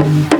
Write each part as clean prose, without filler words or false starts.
โ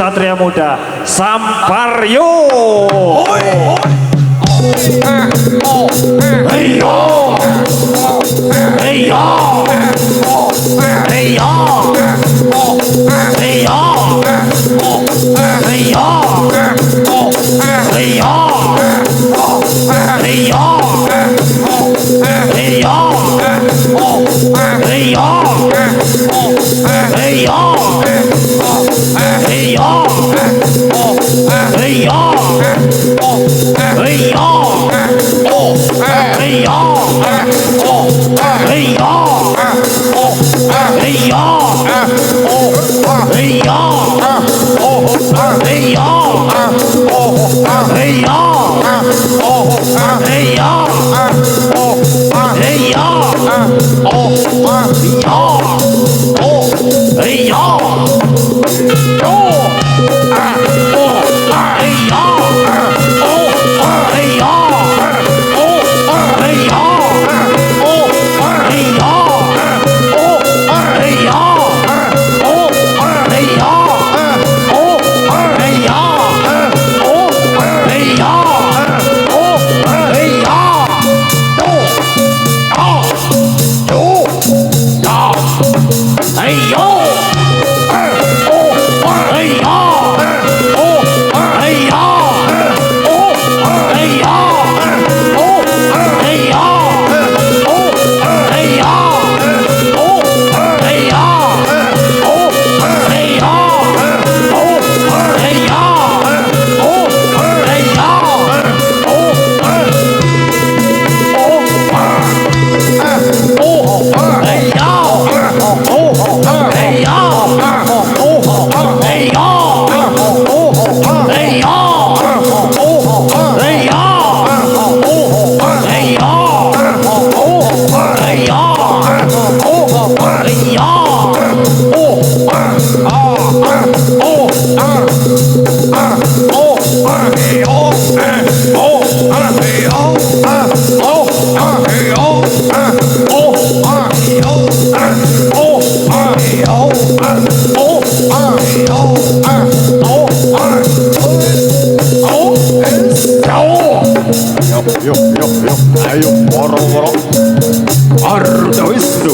Satria Muda Samparyo. ayo moro-moro Arda Wisnu.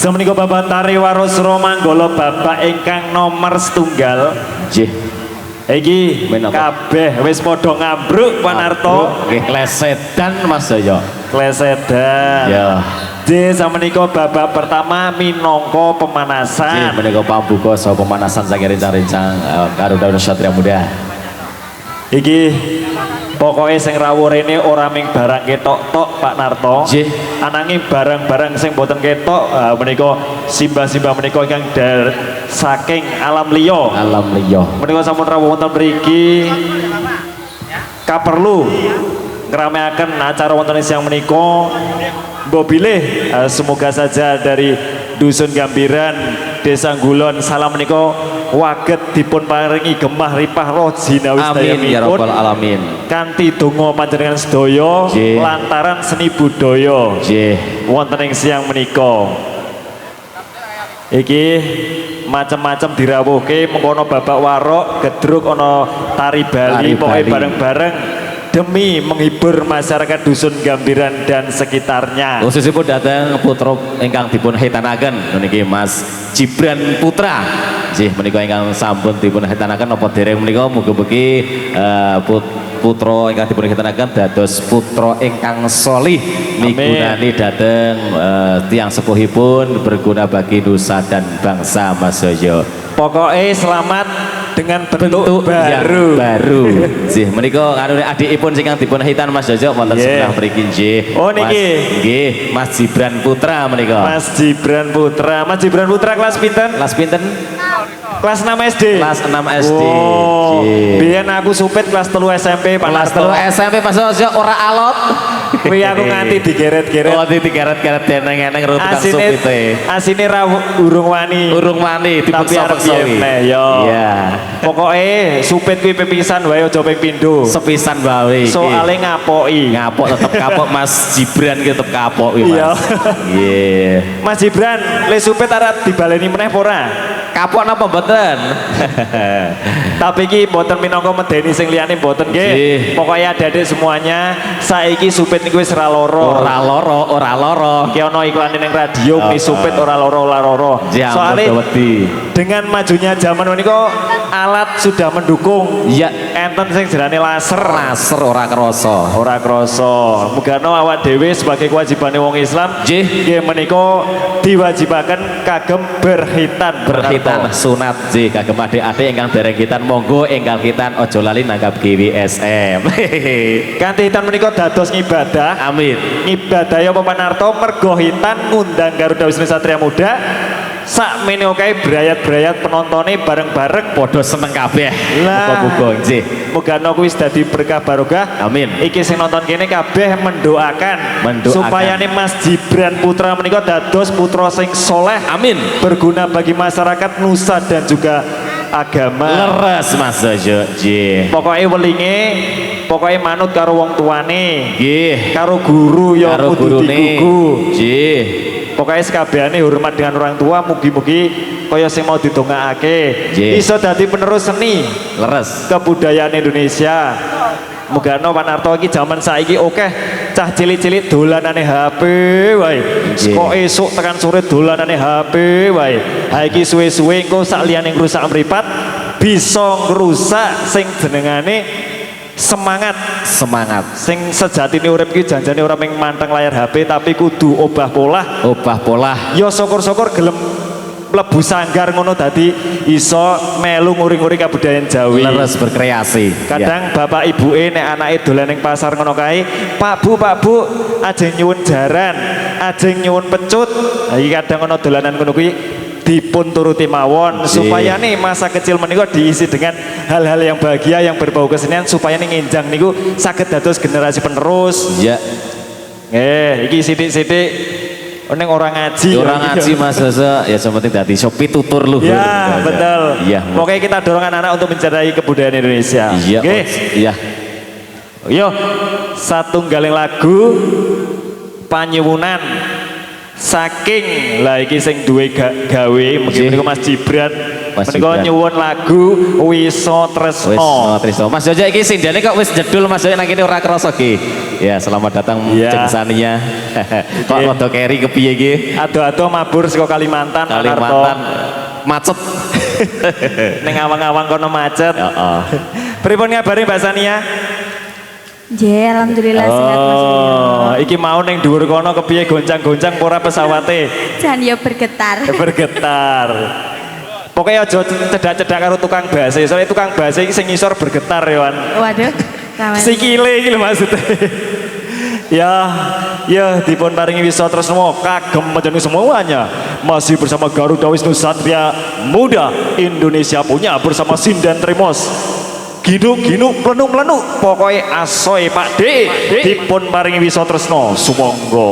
Semenika Bapak Tari Warosro Manggala Bapak ingkang nomor setunggal. Nggih. Iki kabeh wis padha ngambruk Panarto. Nggih klesedan Mas Jaya. Klesedan. Ya. Nggih samenika babak pertama minangka pemanasan. Nggih menika pambuka saha pemanasan saking rencang-rencang Garuda Satria Muda. Iki pokoknya sing rawuh rene ora ming barang ketok tok Pak Narto. Nggih. Ananging barang-barang sing boten ketok menika simbah-simbah menika ingkang saking alam liya. Alam liya. Menika sampun rawuh wonten mriki kaperlu ngerameaken acara wonten siang menika. Mbok bilih semoga saja dari Dusun Gambiran Desa Ngulon salam menika waget dipun paringi gemah ripah roh jinawi amin ya rabbal alamin. Kanthi donga panjenengan sedaya lantaran seni budaya wonten ing siang menika. Iki macam-macam dirawuhke mengkono babak warok gedruk ana tari Bali pokoke bareng-bareng demi menghibur masyarakat Dusun Gambiran dan sekitarnya. Khususipun datang putra ingkang dipun hitanaken niki Mas Gibran Putra. Nggih menika ingkang sampun dipun hitanaken napa dereng menika mugi-mugi putra ingkang dipun hitanaken dados putra ingkang solih migunani dhateng tiyang sepuhipun berguna bagi nusa dan bangsa Mas Joyo. Pokoknya selamat dengan bentuk baru. Nggih menika karo adikipun sing dipun hitan Mas Jojo wonten sebelah mriki nggih. Oh niki. Nggih, Mas Gibran Putra menika. Mas Gibran Putra. Mas Gibran Putra kelas pinten? Kelas pinten? Kelas 6 SD. Kelas 6 SD. Oh, biyen aku supit kelas 3 SMP Pak Narto. Kelas 3 SMP Mas Jojo ora alot. Kuwi aku nganti digeret-geret. Oh, digeret-geret deneng-eneng karo tukang supite. Asine ra urung wani. Urung wani dipun sopek-sopi. Iya. Pokoke supit kuwi pepisan wae aja ping pindho. Sepisan wae. Soale ngapoki. Ngapok tetep kapok Mas Gibran ki tetep kapok kuwi Mas. Iya. Nggih. Mas Gibran, le supit arep dibaleni meneh apa ora? Kapok napa mboten? Tapi iki mboten minangka medeni sing liyane mboten nggih. Pokoke adik-adik semuanya saiki supit niku wis ora loro. Ora loro. Ki ana iklan ning radio muni supit ora loro. Soale dengan majunya zaman menika alat sudah mendukung. Iya, enten sing jerane laser ora krasa. Ora krasa. Mugano awak dhewe sebagai kewajibane wong Islam nggih menika diwajibaken kagem berhitan sunat nggih kagem adik-adik ingkang dereng hitan monggo enggal hitan aja lali nanggap GWSM. Kanthi hitan menika dados ngibadah. Amin. Ngibadah ya Pak Narto mergo hitan ngundang Garuda Wisnu Satria Muda. Sak mene oke brayat-brayat penontonnya bareng-bareng podo seneng kabeh. Muga-muga nggih. Muga kuwi wis dadi berkah barokah. Amin. Iki sing nonton kene kabeh mendoakan supaya Mas Gibran Putra menika dados putra sing soleh. Amin. Berguna bagi masyarakat nusa dan juga agama. Leres Mas Jojo. Nggih. Pokoke welinge pokoke manut karo wong tuane. Nggih. Karo guru ya kudu digugu. Nggih. Pokoknya sekabehane hormat dengan orang tua, mugi-mugi kaya sing mau didongakake iso dadi penerus seni leres kebudayaan Indonesia. Mugano Pak Narto iki jaman saiki oke cah cilik-cilik dolanane HP wae. Kok esuk tekan sore dolanane HP wae. Ha iki suwe-suwe engko sak liyane ngrusak mripat bisa ngrusak sing jenengane semangat sing sejatine urip iki janjane ora mung manteng layar HP tapi kudu obah polah ya syukur-syukur gelem mlebu sanggar ngono dadi iso melu nguri-nguri kabudayaan Jawi leres berkreasi. Kadang bapak ibuke nek anake dolan ning pasar ngono kae Pak Bu ajeng nyuwun jaran ajeng nyuwun pecut iki kadang ana dolanan ngono kuwi dipun turuti mawon supaya nih masa kecil menika diisi dengan hal-hal yang bahagia yang berbau kesenian supaya nih nginjang niku saged dados generasi penerus. Iya. Iki sithik-sithik ning orang ngaji. Orang ngaji Mas Jojo ya sepenting dadi iso pitutur luhur. Ya, betul. Iya. Pokoknya kita dorong anak-anak untuk mencintai kebudayaan Indonesia. Iya. Iya. Yo, satunggaling lagu panyuwunan saking lah iki sing duwe gawe mungkin Mas Gibran Mas Menika Gibran. nyuwun lagu Wiso Tresno. Wis Trisno. Mas Jojo iki sindene kok wis jedul Mas Jojo nang kene ora krasa ki. Ya, selamat datang Iya. Ceng Sania. Kok Iya. rada keri kepiye iki? Ado-ado mabur saka Kalimantan, Kalimantan macet. Ning awang-awang kono macet. Heeh. Pripun ngabari Mbak Sania? Nggih, alhamdulillah sehat Mas. Oh, iki mau ning dhuwur kono kepiye goncang-goncang ora pesawate? Jan yo bergetar. Bergetar. Pokoknya aja cedak-cedak karo tukang base, soalnya tukang base iki sing ngisor bergetar ya, Wan. Waduh, kawan. Sikile iki lho maksudnya. Ya dipun paringi wisa tresno kagem menjadi semuanya. Masih bersama Garuda Wisnu Satria Muda Indonesia punya bersama Sinden Trimos. Ginu plenu pokoknya asoy Pak D dipun paringi wisa tresno sumangga.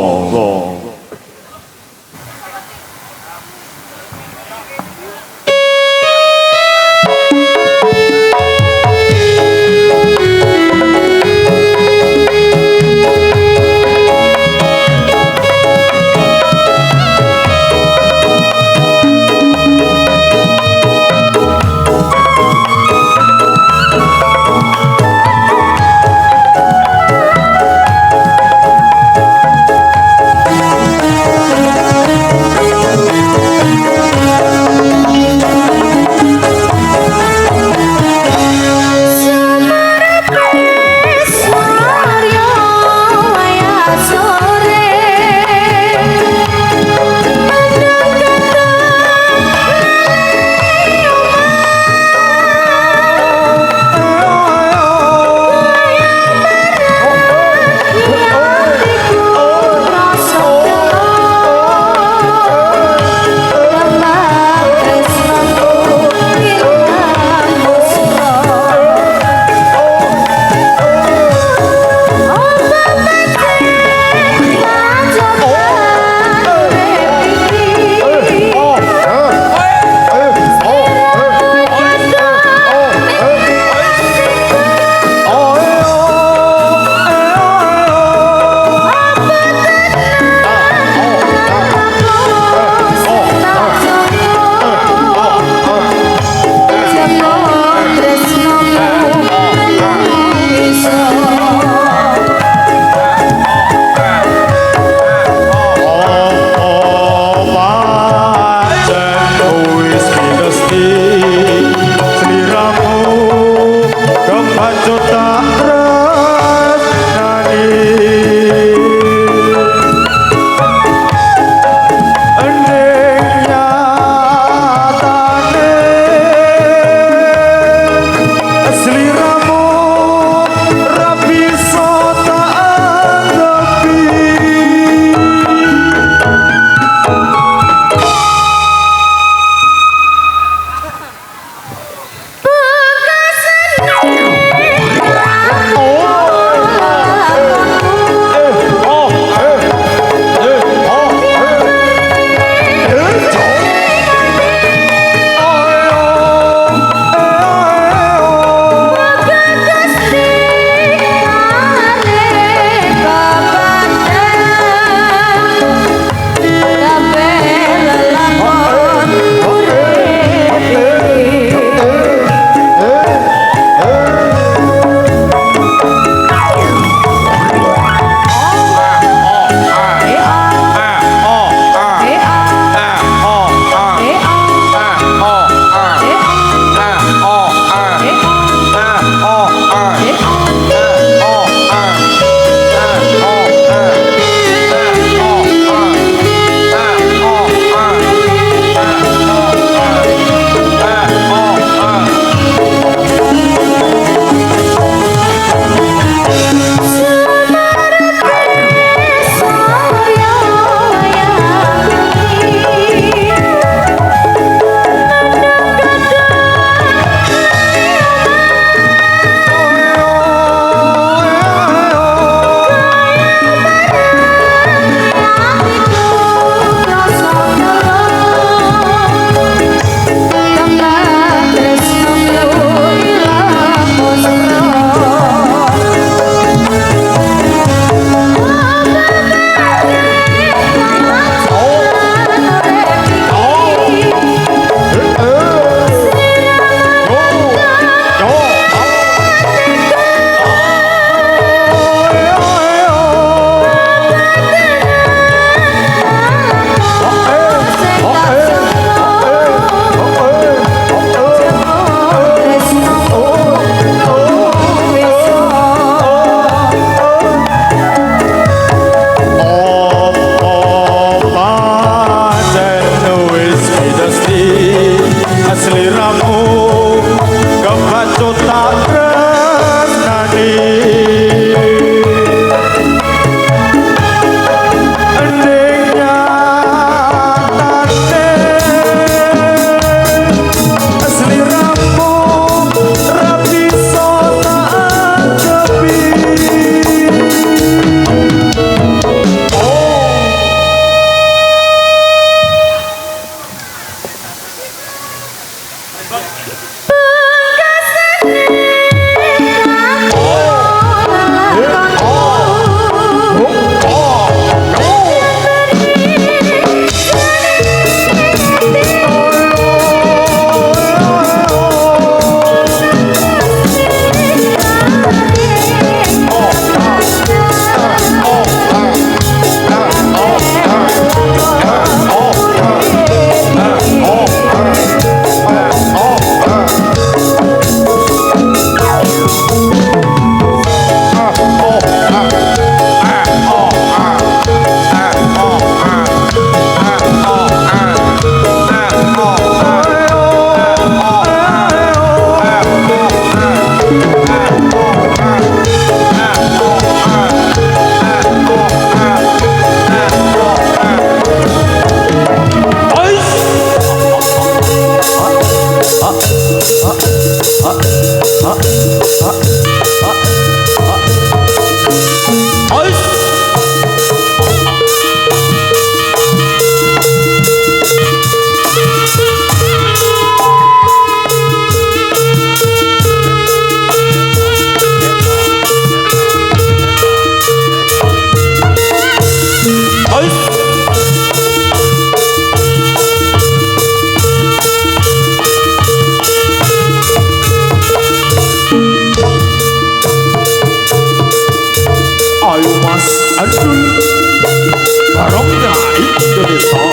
Rongga Indonesia.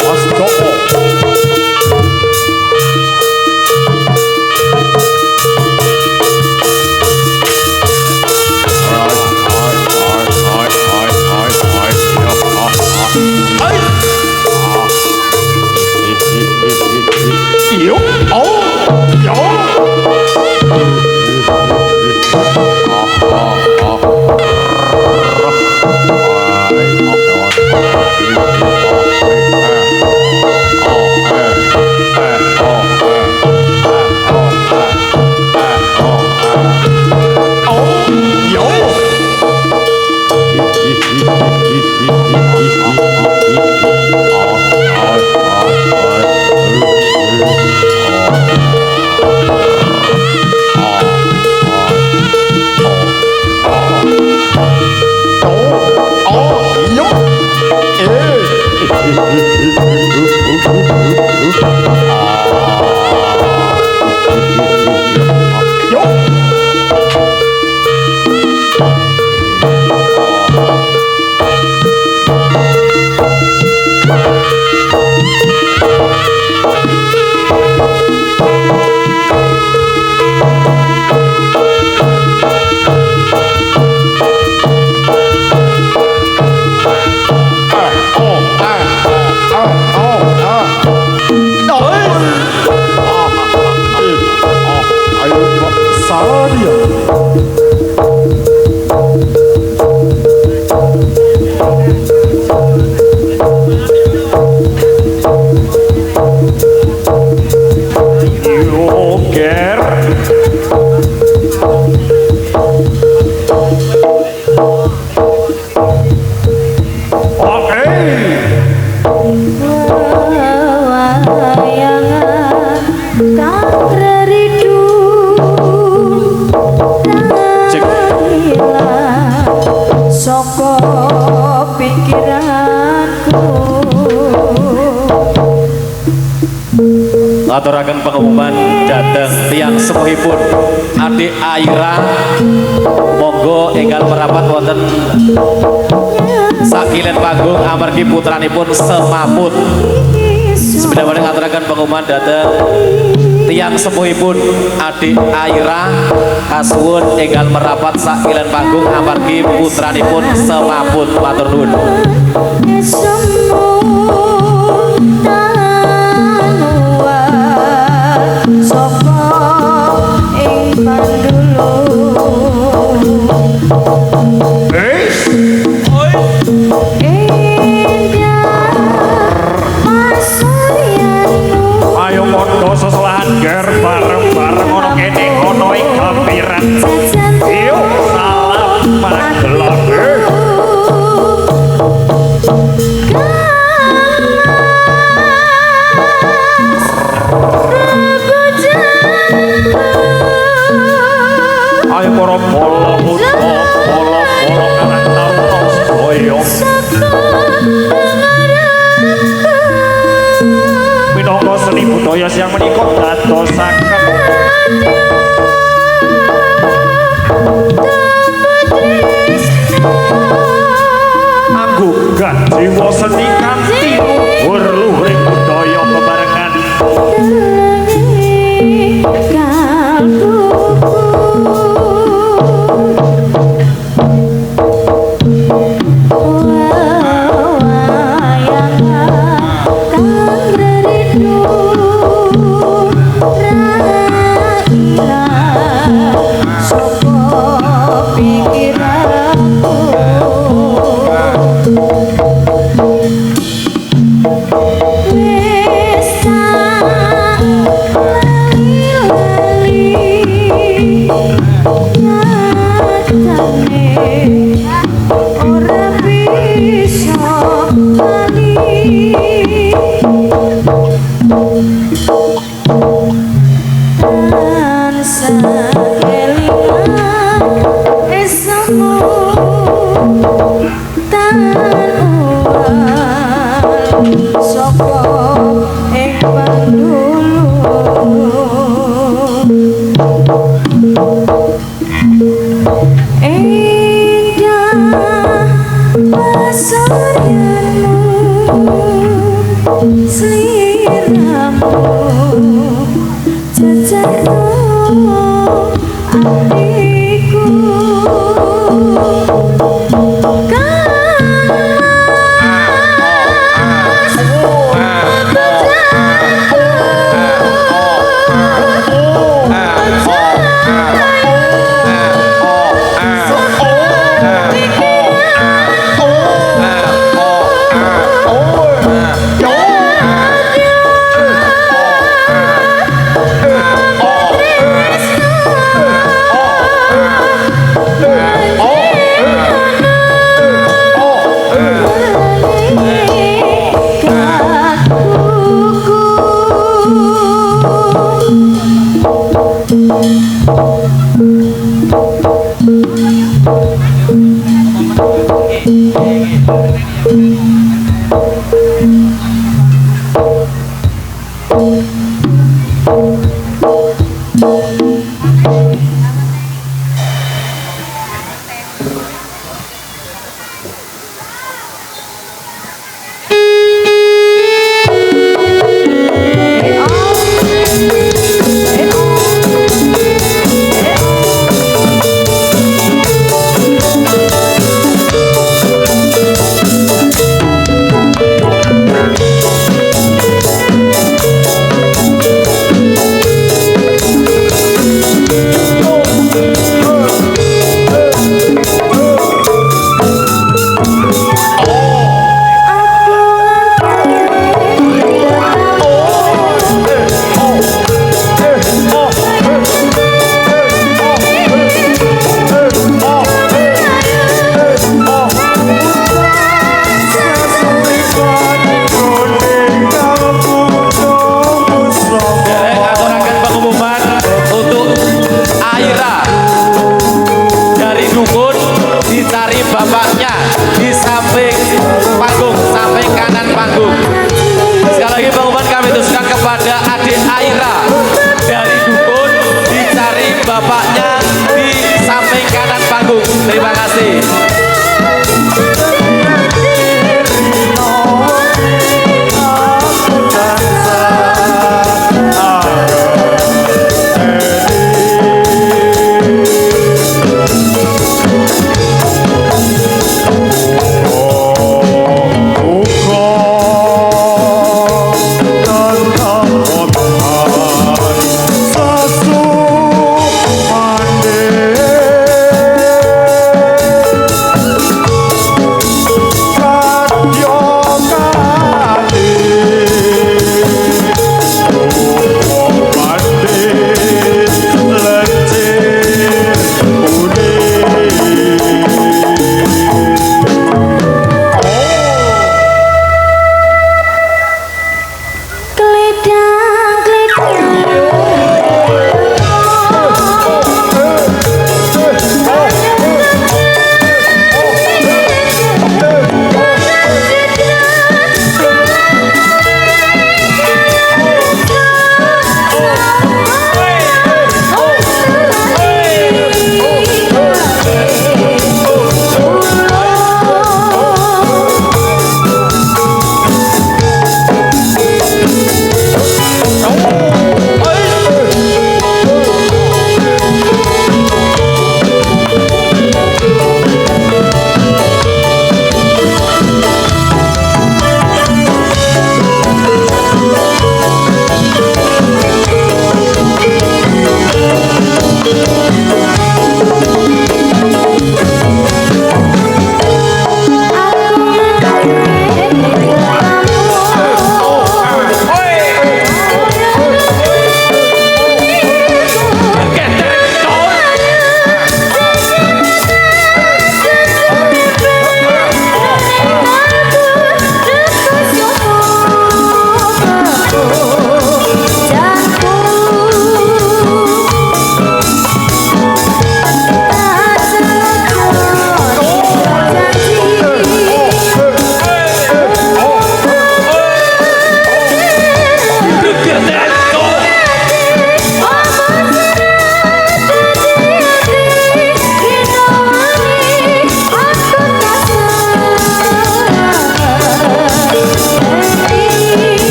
Mas Joko. Yo, oh, yo. Soko pikiranku aturaken pengumuman dateng tiang sepuhipun Adik Aira, monggo enggal merapat wonten sakilen panggung amargi putranipun semaput. Sepeda meneh aturaken pengumuman dateng tiang sepuhipun Adik Aira kasuwun enggal merapat sakilen panggung amargi putranipun semaput. Matur nuwun. Ayo mondo seselahan ger bareng-bareng ono kene ono ing gampiran. Yuk salam magelang. Ayo para bola putra, bola karang taruna sedaya. Minangka seni budaya siang menika dadosaken anggugan jiwa seni kanthi luhur-luhuring budaya bebarengan. Indah pasarmu seliramu jajarmu hatiku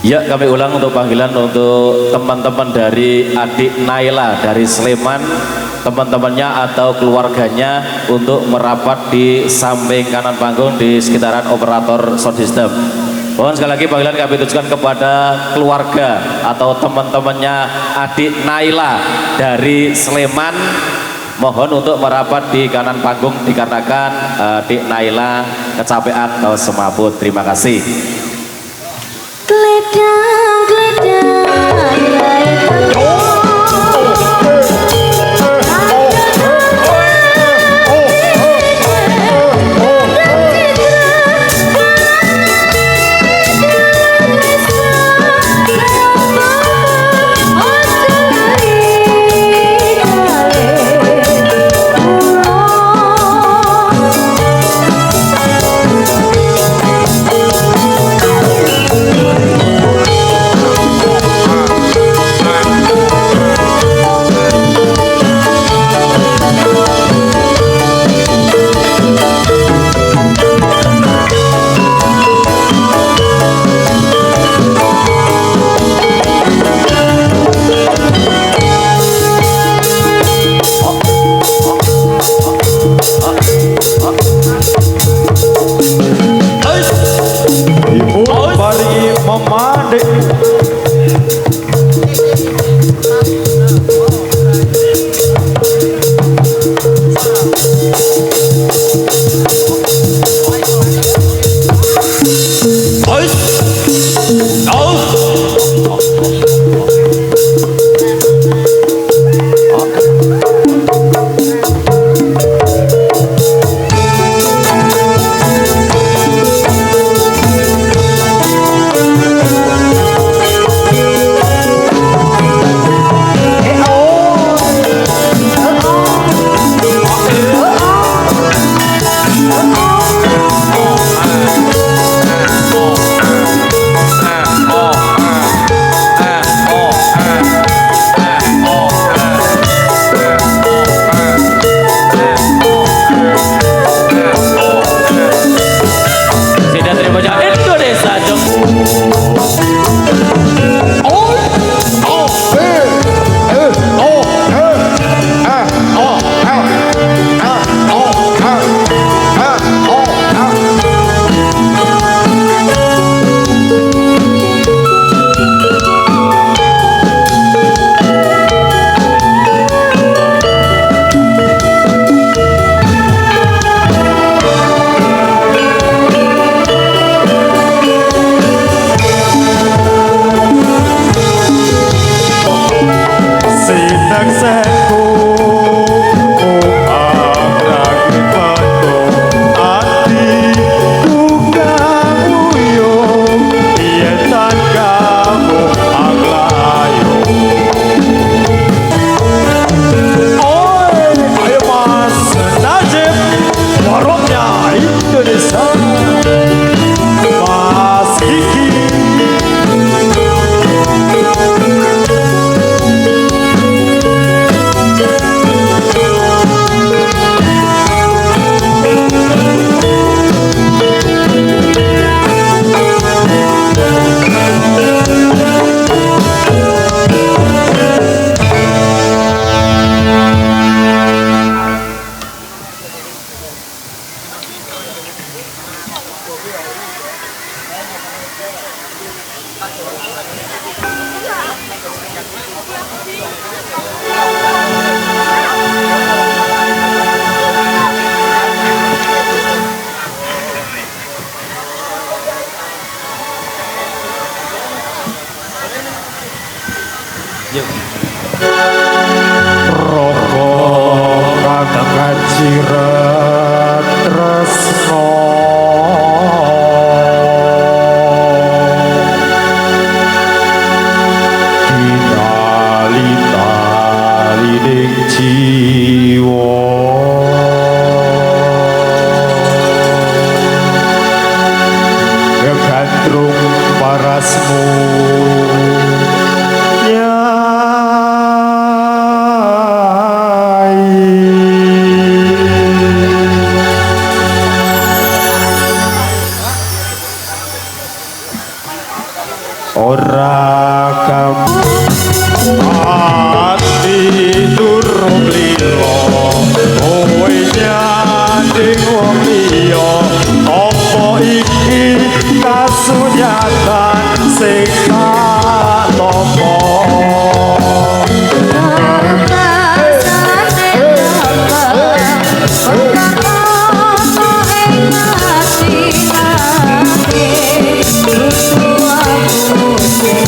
Ya, kami ulang untuk panggilan untuk teman-teman dari adik Naila dari Sleman, teman-temannya atau keluarganya untuk merapat di samping kanan panggung di sekitaran operator sound system. Mohon sekali lagi panggilan kami tujukan kepada keluarga atau teman-temannya adik Naila dari Sleman. Mohon untuk merapat di kanan panggung dikarenakan adik Naila kecapean atau semaput. Terima kasih. Gledang,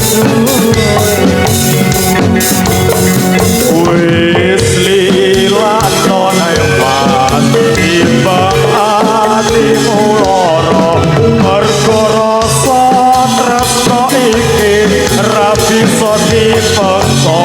Wis lilakno nang timbang atimu lara mergo rasa tresno iki ra bisa dipaksa.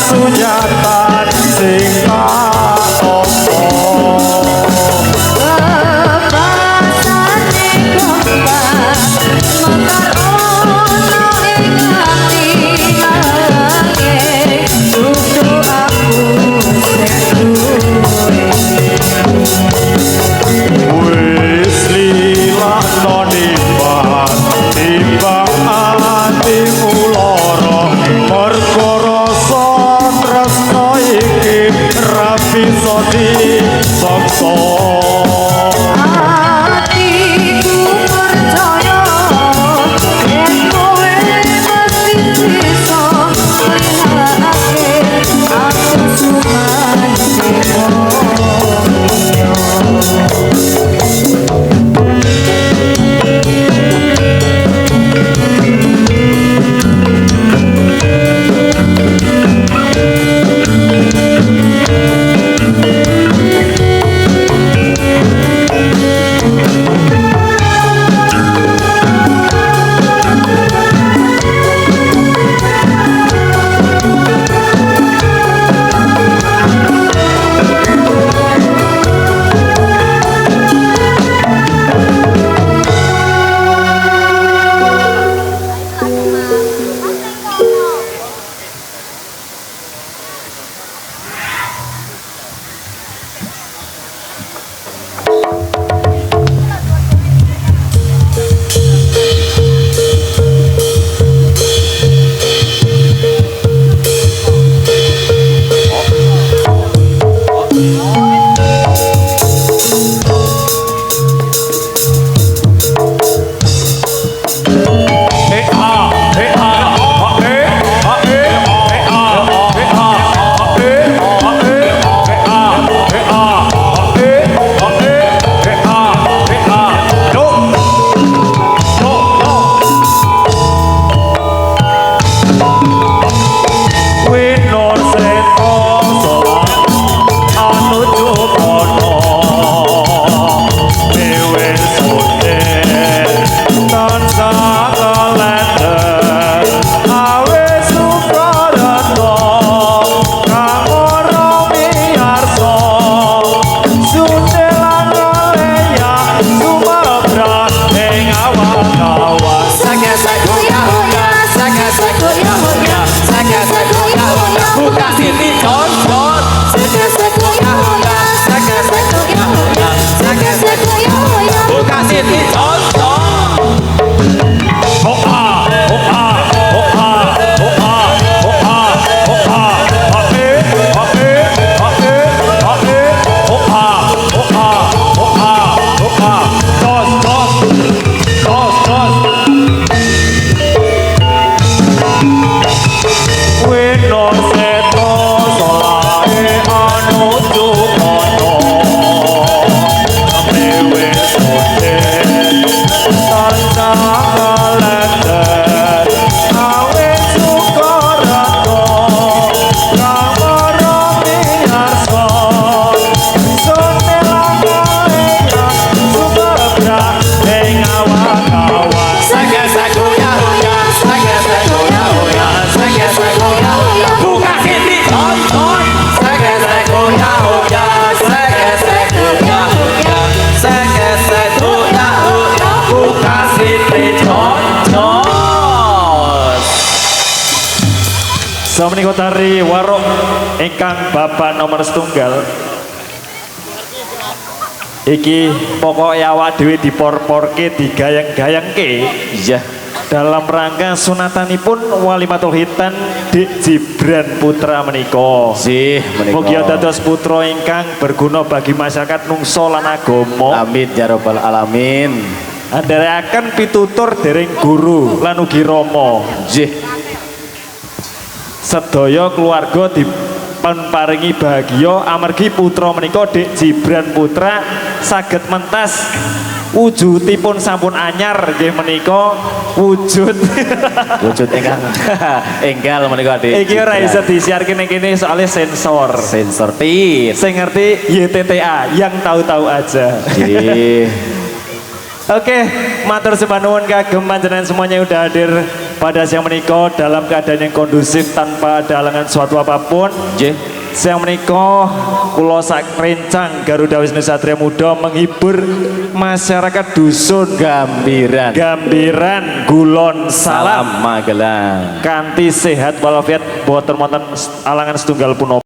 Sunyatan sing tak opo bebasane kembang mekar ono ing ati nanging dudu aku sing wis lilakno nimbang timbang atimu lara mergo rasa tresno iki ra bisa dipaksa. atiku percaya yen kowe mesti bisa nglihake aku sumantino. Sampun tari warung ingkang bapak nomor setunggal. Iki pokoknya awak dhewe dipor-porke digayang-gayangke. Iya. dalam rangka sunatanipun Walimatul Khitan Dik Jibran Putra menika. Sih Mugi menika. dados putra ingkang berguna bagi masyarakat nungso lan agama. Amin ya rabbal alamin. Andharaken pitutur dereng guru lan ugi rama. Nggih. Sedaya keluarga dipunparingi bahagia amargi putra menika Dik Jibran Putra saged mentas wujudipun sampun anyar nggih menika wujud Wujud ingkang enggal menika Dik. iki ora iso disiarke ning kene soalnya sensor. Sensor tit. Saya ngerti YTTA yang tahu-tahu aja. Nggih. Oke, matur sembah nuwun kagem panjenengan semuanya yang udah hadir pada siang menika dalam keadaan yang kondusif tanpa ada halangan suatu apapun. Nggih. Siang menika kula sak rencang Garuda Wisnu Satria Muda menghibur masyarakat dusun Gambiran. Gambiran Gulon Salam Salam Magelang. kanthi sehat walafiat boten wonten alangan setunggal punapa.